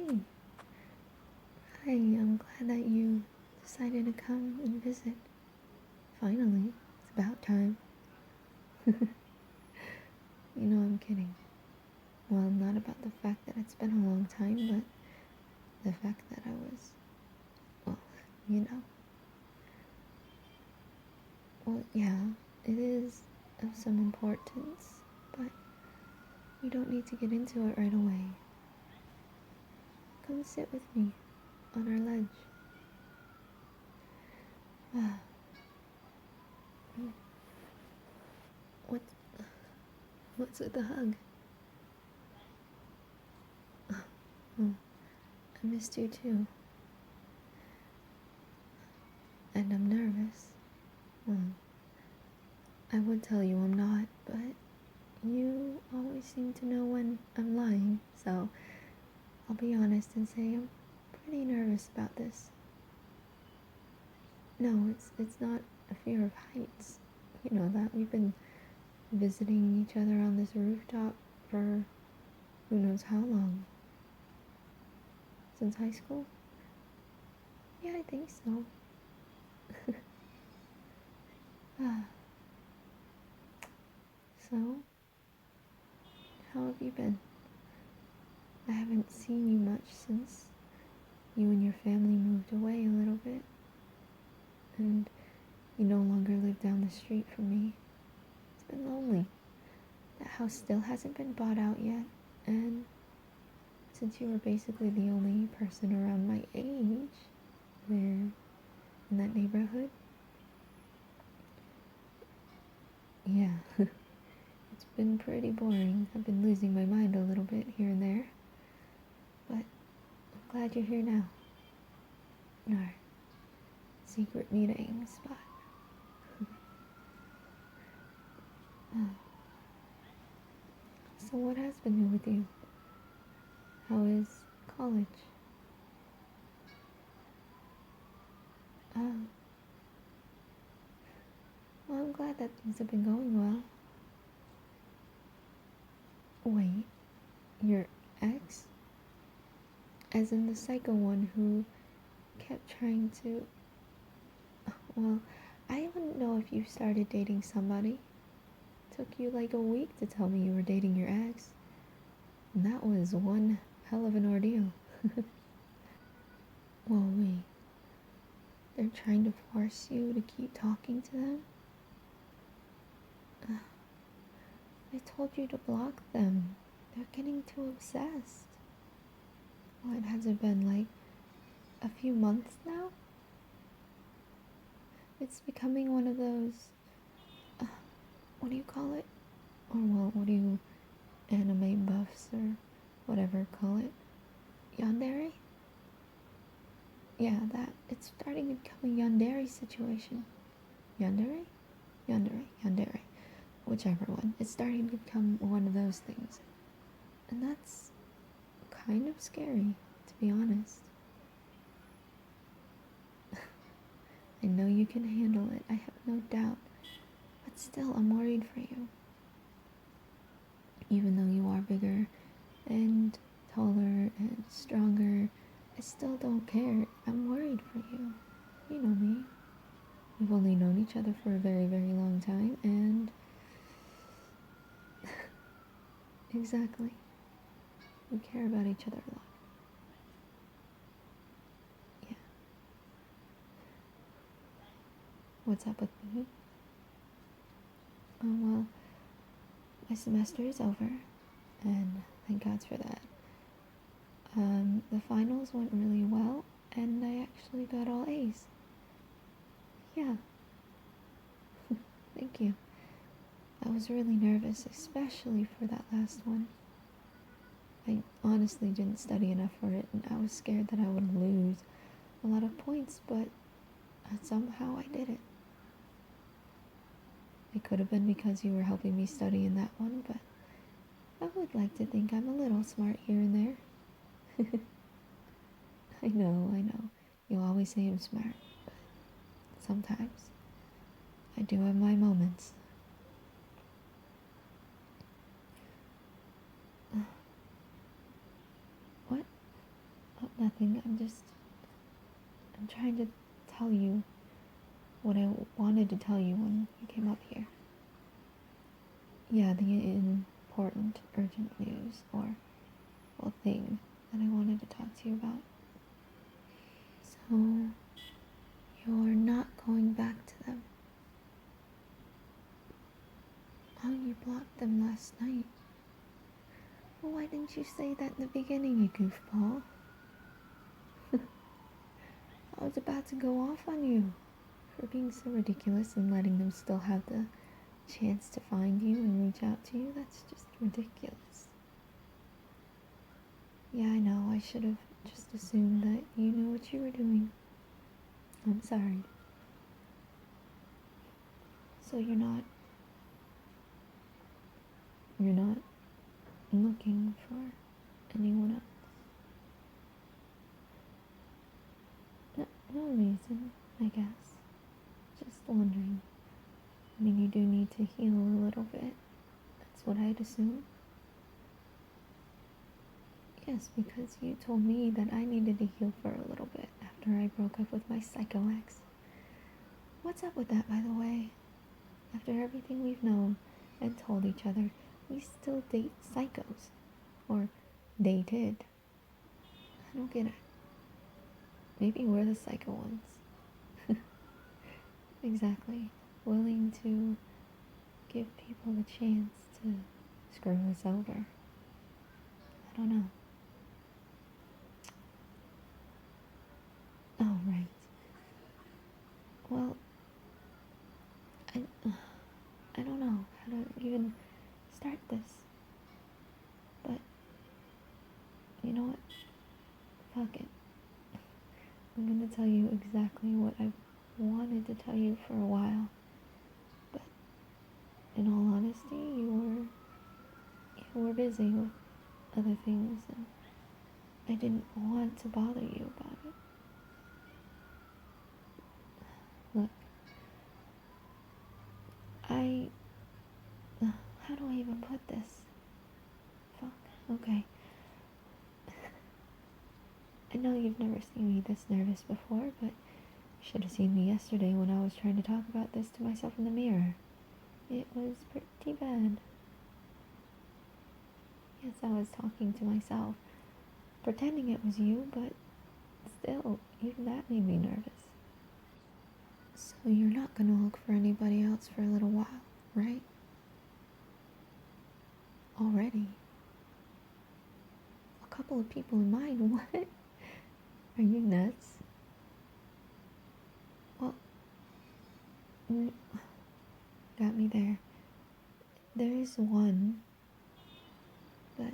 Hey, hi, I'm glad that you decided to come and visit. Finally, it's about time. You know, I'm kidding. Well, not about the fact that it's been a long time, but the fact that I was, well, you know. Well, yeah, it is of some importance, but you don't need to get into it right away. Come sit with me on our ledge. Ah, what, what's with the hug? Oh, I missed you too. And I'm nervous. Well, I would tell you I'm not, but you always seem to know when I'm lying, so I'll be honest and say I'm pretty nervous about this. No, it's not a fear of heights. You know that we've been visiting each other on this rooftop for who knows how long. Since high school? Yeah, I think so. Ah, so, how have you been? I haven't seen you much since you and your family moved away a little bit. And you no longer live down the street from me. It's been lonely. That house still hasn't been bought out yet, and since you were basically the only person around my age there in that neighborhood, yeah, it's been pretty boring. I've been losing my mind a little bit here and there, but I'm glad you're here now. In our secret meeting spot. So what has been new with you? How is college? Oh, well, I'm glad that things have been going well. Wait, your ex? As in the psycho one who kept trying to... Well, I wouldn't know if you started dating somebody. It took you like a week to tell me you were dating your ex. And that was one hell of an ordeal. Well, wait. They're trying to force you to keep talking to them? I told you to block them. They're getting too obsessed. What has it been, like a few months now? It's becoming one of those, what do you call it? Or well, what do you anime buffs or whatever call it? Yandere? Yeah, that. It's starting to become a yandere situation. Yandere? Yandere. Whichever one. It's starting to become one of those things. And that's kind of scary, to be honest. I know you can handle it, I have no doubt. But still, I'm worried for you. Even though you are bigger and taller and stronger, I still don't care. I'm worried for you. You know me. We've only known each other for a very, very long time, and exactly, we care about each other a lot. Yeah. What's up with me? Oh, well, my semester is over, and thank God for that. The finals went really well, and I actually got all A's. Yeah, thank you. I was really nervous, especially for that last one. I honestly didn't study enough for it, and I was scared that I would lose a lot of points, but somehow I did it. It could have been because you were helping me study in that one, but I would like to think I'm a little smart here and there. I know. You always say I'm smart, but sometimes I do have my moments. What? Nothing. I'm trying to tell you what I wanted to tell you when you came up here. Yeah, the important, urgent news, or, well, thing that I wanted to talk to you about. So, you're not going back to them. Oh, you blocked them last night. Well, why didn't you say that in the beginning, you goofball? I was about to go off on you for being so ridiculous and letting them still have the chance to find you and reach out to you. That's just ridiculous. Yeah, I know. I should have just assumed that you knew what you were doing. I'm sorry. So you're not looking for anyone else? No reason, I guess. Just wondering. I mean, you do need to heal a little bit. That's what I'd assume. Yes, because you told me that I needed to heal for a little bit after I broke up with my psycho ex. What's up with that, by the way? After everything we've known and told each other, we still date psychos. Or they did. I don't get it. Maybe we're the psycho ones. Exactly. Willing to give people the chance to screw us over. I don't know. Oh, right. Well, I don't know how to even start this. But, you know what? Fuck it. I'm gonna tell you exactly what I've wanted to tell you for a while. But, in all honesty, you were busy with other things, and I didn't want to bother you about it. Look, how do I even put this? Fuck, okay. I know you've never seen me this nervous before, but you should have seen me yesterday when I was trying to talk about this to myself in the mirror. It was pretty bad. Yes, I was talking to myself, pretending it was you, but still, even that made me nervous. So you're not gonna look for anybody else for a little while, right? Already? A couple of people in mind, what? Are you nuts? Well, got me there. There is one, but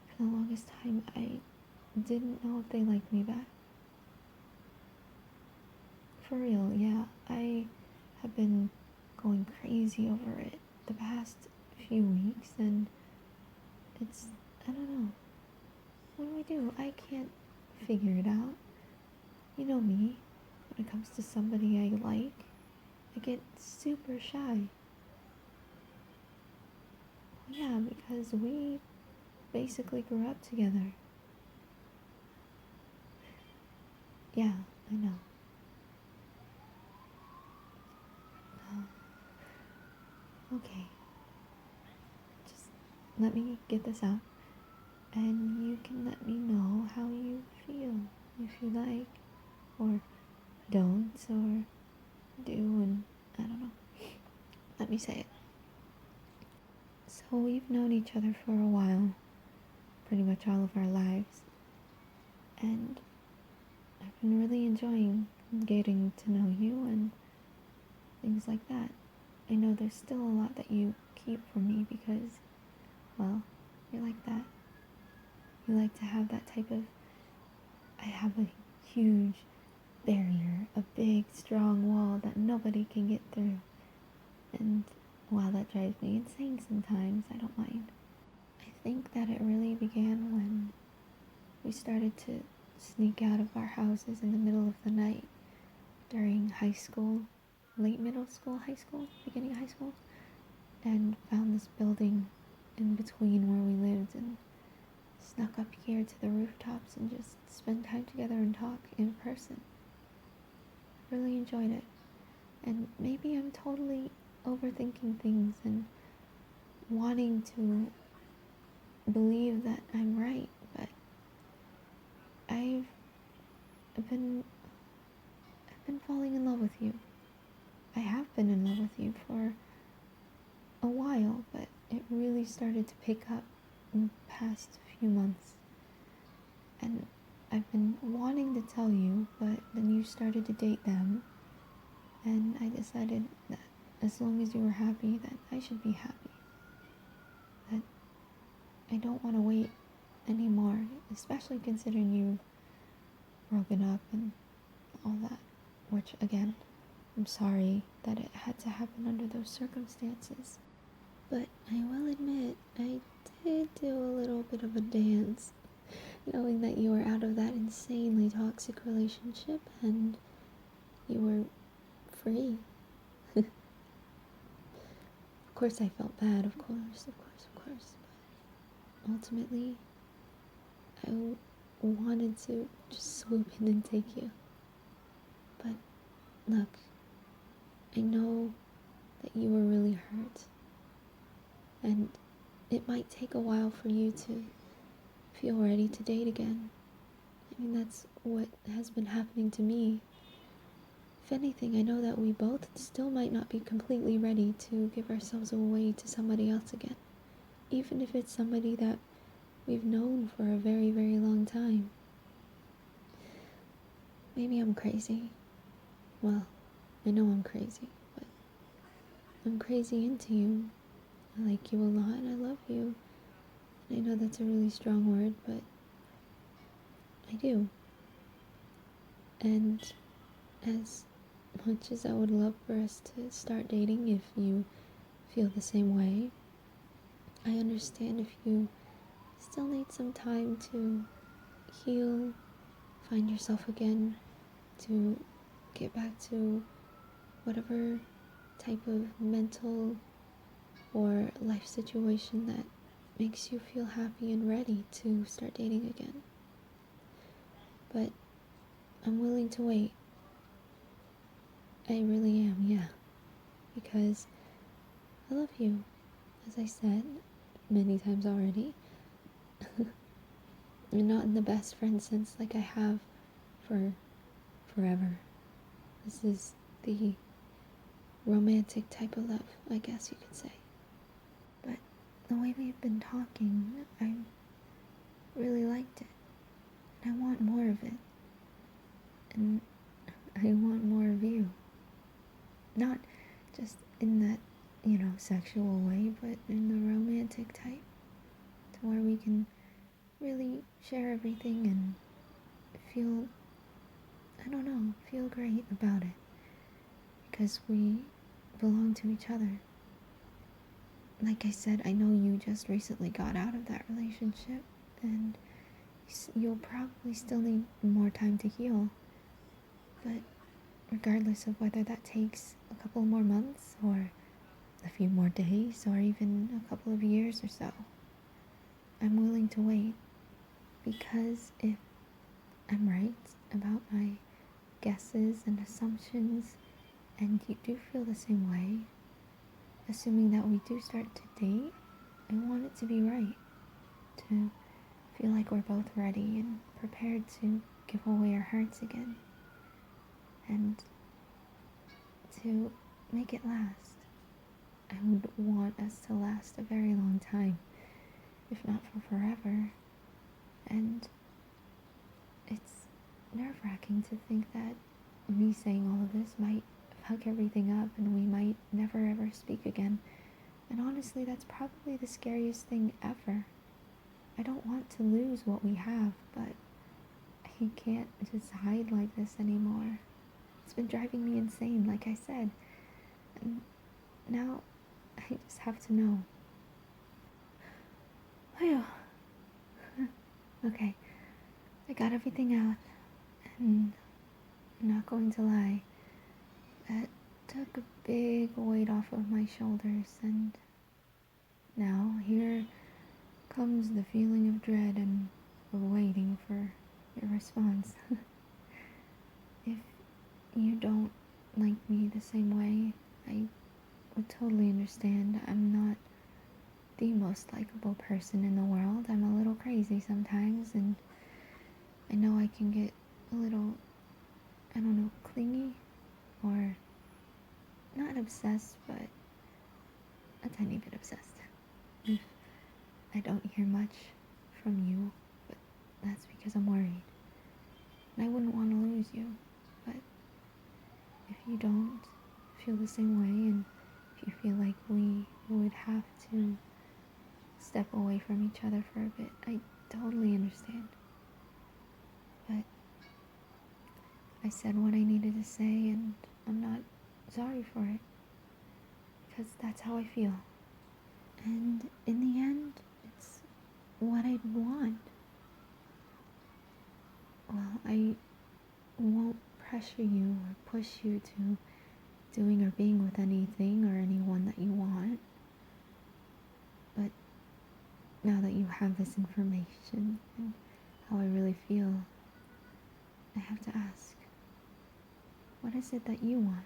for the longest time I didn't know if they liked me back. For real, yeah. I have been going crazy over it the past few weeks, and I don't know. What do I do? I can't figure it out. You know me, when it comes to somebody I like, I get super shy. Yeah, because we basically grew up together. Yeah, I know. Okay. Just let me get this out. And you can let me know how you feel. If you like, or don't, or do, and I don't know. Let me say it. So we've known each other for a while, pretty much all of our lives. And I've been really enjoying getting to know you and things like that. I know there's still a lot that you keep from me because, well, you're like that. You like to have that type of, I have a huge barrier, a big, strong wall that nobody can get through. And while that drives me insane sometimes, I don't mind. I think that it really began when we started to sneak out of our houses in the middle of the night during high school, late middle school, high school, beginning of high school, and found this building in between where we lived and snuck up here to the rooftops and just spend time together and talk in person. Really enjoyed it. And maybe I'm totally overthinking things and wanting to believe that I'm right, but I've been falling in love with you. I have been in love with you for a while, but it really started to pick up in the past few months. And I've been wanting to tell you, but then you started to date them, and I decided that as long as you were happy, that I should be happy. That I don't want to wait anymore, especially considering you've broken up and all that, which, again, I'm sorry that it had to happen under those circumstances. But I will admit, I did do a little bit of a dance, knowing that you were out of that insanely toxic relationship and you were free. Of course I felt bad, of course. But ultimately, I wanted to just swoop in and take you. But look, I know that you were really hurt, and it might take a while for you to feel ready to date again. I mean, that's what has been happening to me. If anything, I know that we both still might not be completely ready to give ourselves away to somebody else again, even if it's somebody that we've known for a very, very long time. Maybe I'm crazy. Well, I know I'm crazy, but I'm crazy into you. I like you a lot, and I love you. And I know that's a really strong word, but I do. And as much as I would love for us to start dating, if you feel the same way, I understand if you still need some time to heal, find yourself again, to get back to whatever type of mental or life situation that makes you feel happy and ready to start dating again. But I'm willing to wait. I really am, yeah. Because I love you, as I said many times already. And not in the best friend sense like I have for forever. This is the romantic type of love, I guess you could say. But the way we've been talking, I really liked it. And I want more of it. And I want more of you. Not just in that, sexual way, but in the romantic type. To where we can really share everything and feel great about it. Because we belong to each other. Like I said, I know you just recently got out of that relationship, and you'll probably still need more time to heal. But regardless of whether that takes a couple more months, or a few more days, or even a couple of years or so, I'm willing to wait. Because if I'm right about my guesses and assumptions, and you do feel the same way, assuming that we do start to date, I want it to be right. To feel like we're both ready and prepared to give away our hearts again. And to make it last. I would want us to last a very long time, if not for forever. And it's nerve-wracking to think that me saying all of this might fuck everything up and we might never ever speak again. And honestly, that's probably the scariest thing ever. I don't want to lose what we have, but I can't just hide like this anymore. It's been driving me insane, like I said. And now I just have to know. Whew. Okay, I got everything out, and I'm not going to lie, that took a big weight off of my shoulders, and now here comes the feeling of dread and of waiting for your response. If you don't like me the same way, I would totally understand. I'm not the most likable person in the world. I'm a little crazy sometimes, and I know I can get a little, I don't know, clingy, or not obsessed, but a tiny bit obsessed. If I don't hear much from you, but that's because I'm worried. And I wouldn't want to lose you, but if you don't feel the same way, and if you feel like we would have to step away from each other for a bit, I totally understand. But I said what I needed to say, and I'm not sorry for it, because that's how I feel. And in the end, it's what I'd want. Well, I won't pressure you or push you to doing or being with anything or anyone that you want. But now that you have this information and how I really feel, I have to ask, what is it that you want?